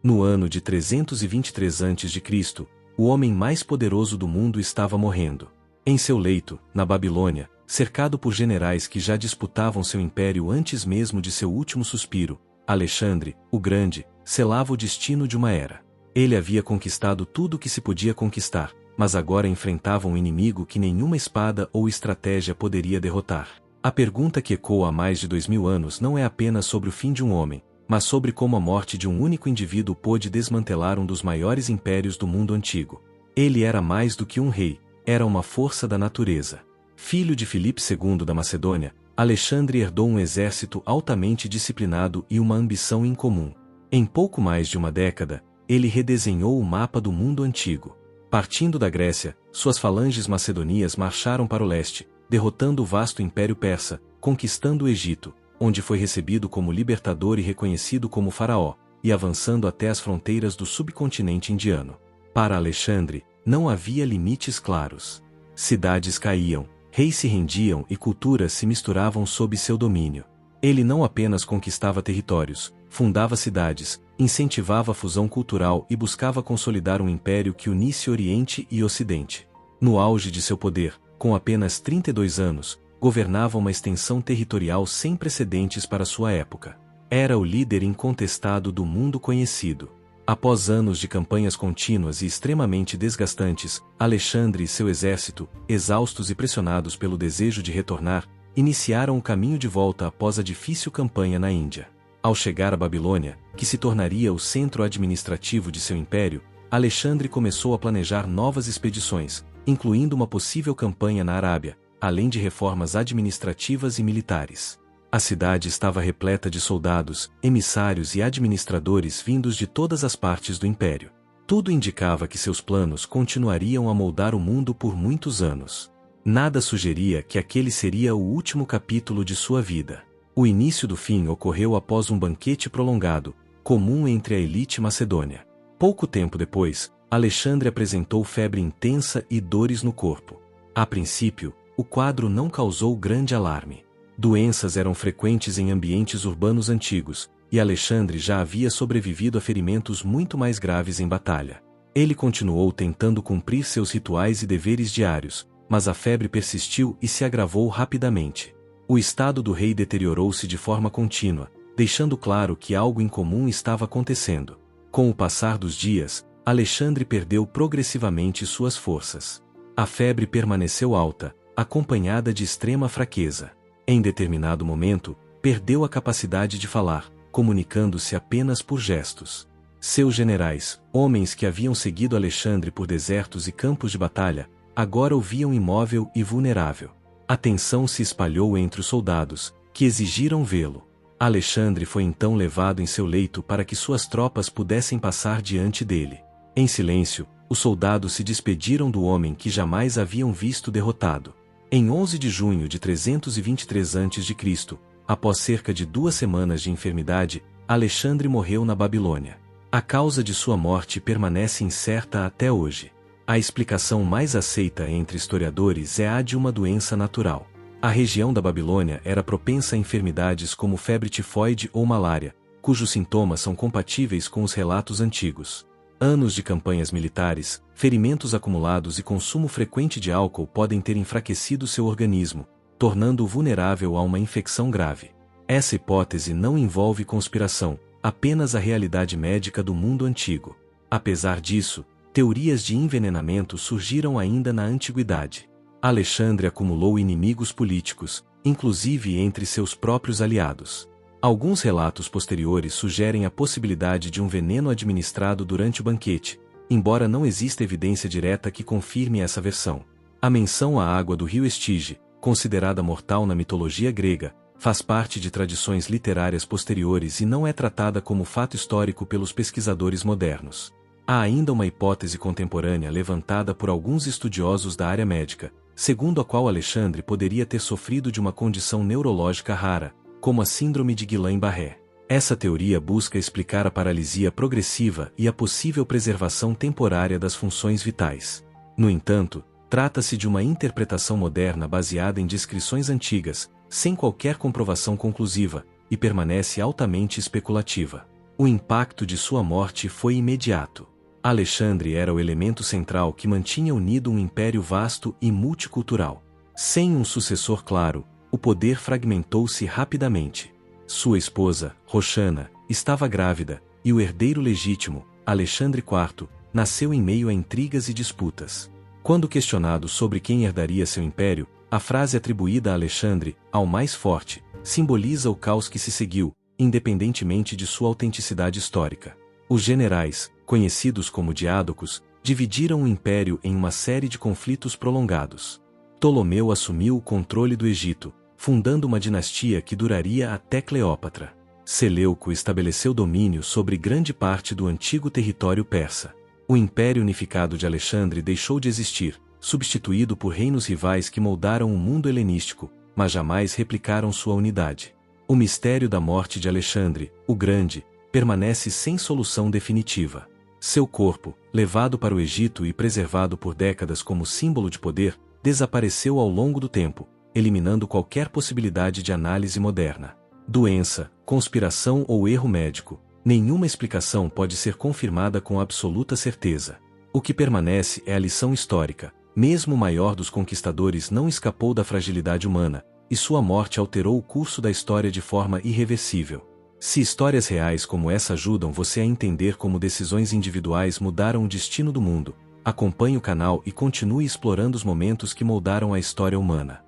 No ano de 323 a.C., o homem mais poderoso do mundo estava morrendo. Em seu leito, na Babilônia, cercado por generais que já disputavam seu império antes mesmo de seu último suspiro, Alexandre, o Grande, selava o destino de uma era. Ele havia conquistado tudo o que se podia conquistar, mas agora enfrentava um inimigo que nenhuma espada ou estratégia poderia derrotar. A pergunta que ecoa há mais de 2000 anos não é apenas sobre o fim de um homem, mas sobre como a morte de um único indivíduo pôde desmantelar um dos maiores impérios do mundo antigo. Ele era mais do que um rei, era uma força da natureza. Filho de Filipe II da Macedônia, Alexandre herdou um exército altamente disciplinado e uma ambição incomum. Em pouco mais de uma década, ele redesenhou o mapa do mundo antigo. Partindo da Grécia, suas falanges macedonias marcharam para o leste, derrotando o vasto Império Persa, conquistando o Egito, onde foi recebido como libertador e reconhecido como faraó, e avançando até as fronteiras do subcontinente indiano. Para Alexandre, não havia limites claros. Cidades caíam, reis se rendiam e culturas se misturavam sob seu domínio. Ele não apenas conquistava territórios, fundava cidades, incentivava a fusão cultural e buscava consolidar um império que unisse Oriente e Ocidente. No auge de seu poder, com apenas 32 anos, governava uma extensão territorial sem precedentes para sua época. Era o líder incontestado do mundo conhecido. Após anos de campanhas contínuas e extremamente desgastantes, Alexandre e seu exército, exaustos e pressionados pelo desejo de retornar, iniciaram o caminho de volta após a difícil campanha na Índia. Ao chegar à Babilônia, que se tornaria o centro administrativo de seu império, Alexandre começou a planejar novas expedições, incluindo uma possível campanha na Arábia, além de reformas administrativas e militares. A cidade estava repleta de soldados, emissários e administradores vindos de todas as partes do império. Tudo indicava que seus planos continuariam a moldar o mundo por muitos anos. Nada sugeria que aquele seria o último capítulo de sua vida. O início do fim ocorreu após um banquete prolongado, comum entre a elite macedônia. Pouco tempo depois, Alexandre apresentou febre intensa e dores no corpo. A princípio, o quadro não causou grande alarme. Doenças eram frequentes em ambientes urbanos antigos, e Alexandre já havia sobrevivido a ferimentos muito mais graves em batalha. Ele continuou tentando cumprir seus rituais e deveres diários, mas a febre persistiu e se agravou rapidamente. O estado do rei deteriorou-se de forma contínua, deixando claro que algo incomum estava acontecendo. Com o passar dos dias, Alexandre perdeu progressivamente suas forças. A febre permaneceu alta, acompanhada de extrema fraqueza. Em determinado momento, perdeu a capacidade de falar, comunicando-se apenas por gestos. Seus generais, homens que haviam seguido Alexandre por desertos e campos de batalha, agora o viam imóvel e vulnerável. A tensão se espalhou entre os soldados, que exigiram vê-lo. Alexandre foi então levado em seu leito para que suas tropas pudessem passar diante dele. Em silêncio, os soldados se despediram do homem que jamais haviam visto derrotado. Em 11 de junho de 323 a.C., após cerca de 2 semanas de enfermidade, Alexandre morreu na Babilônia. A causa de sua morte permanece incerta até hoje. A explicação mais aceita entre historiadores é a de uma doença natural. A região da Babilônia era propensa a enfermidades como febre tifoide ou malária, cujos sintomas são compatíveis com os relatos antigos. Anos de campanhas militares, ferimentos acumulados e consumo frequente de álcool podem ter enfraquecido seu organismo, tornando-o vulnerável a uma infecção grave. Essa hipótese não envolve conspiração, apenas a realidade médica do mundo antigo. Apesar disso, teorias de envenenamento surgiram ainda na antiguidade. Alexandre acumulou inimigos políticos, inclusive entre seus próprios aliados. Alguns relatos posteriores sugerem a possibilidade de um veneno administrado durante o banquete, embora não exista evidência direta que confirme essa versão. A menção à água do rio Estige, considerada mortal na mitologia grega, faz parte de tradições literárias posteriores e não é tratada como fato histórico pelos pesquisadores modernos. Há ainda uma hipótese contemporânea levantada por alguns estudiosos da área médica, segundo a qual Alexandre poderia ter sofrido de uma condição neurológica rara, como a síndrome de Guillain-Barré. Essa teoria busca explicar a paralisia progressiva e a possível preservação temporária das funções vitais. No entanto, trata-se de uma interpretação moderna baseada em descrições antigas, sem qualquer comprovação conclusiva, e permanece altamente especulativa. O impacto de sua morte foi imediato. Alexandre era o elemento central que mantinha unido um império vasto e multicultural. Sem um sucessor claro, o poder fragmentou-se rapidamente. Sua esposa, Roxana, estava grávida, e o herdeiro legítimo, Alexandre IV, nasceu em meio a intrigas e disputas. Quando questionado sobre quem herdaria seu império, a frase atribuída a Alexandre, ao mais forte, simboliza o caos que se seguiu, independentemente de sua autenticidade histórica. Os generais, conhecidos como diádocos, dividiram o império em uma série de conflitos prolongados. Ptolomeu assumiu o controle do Egito, fundando uma dinastia que duraria até Cleópatra. Seleuco estabeleceu domínio sobre grande parte do antigo território persa. O Império Unificado de Alexandre deixou de existir, substituído por reinos rivais que moldaram o mundo helenístico, mas jamais replicaram sua unidade. O mistério da morte de Alexandre, o Grande, permanece sem solução definitiva. Seu corpo, levado para o Egito e preservado por décadas como símbolo de poder, desapareceu ao longo do tempo, eliminando qualquer possibilidade de análise moderna. Doença, conspiração ou erro médico, nenhuma explicação pode ser confirmada com absoluta certeza. O que permanece é a lição histórica. Mesmo o maior dos conquistadores não escapou da fragilidade humana, e sua morte alterou o curso da história de forma irreversível. Se histórias reais como essa ajudam você a entender como decisões individuais mudaram o destino do mundo, acompanhe o canal e continue explorando os momentos que moldaram a história humana.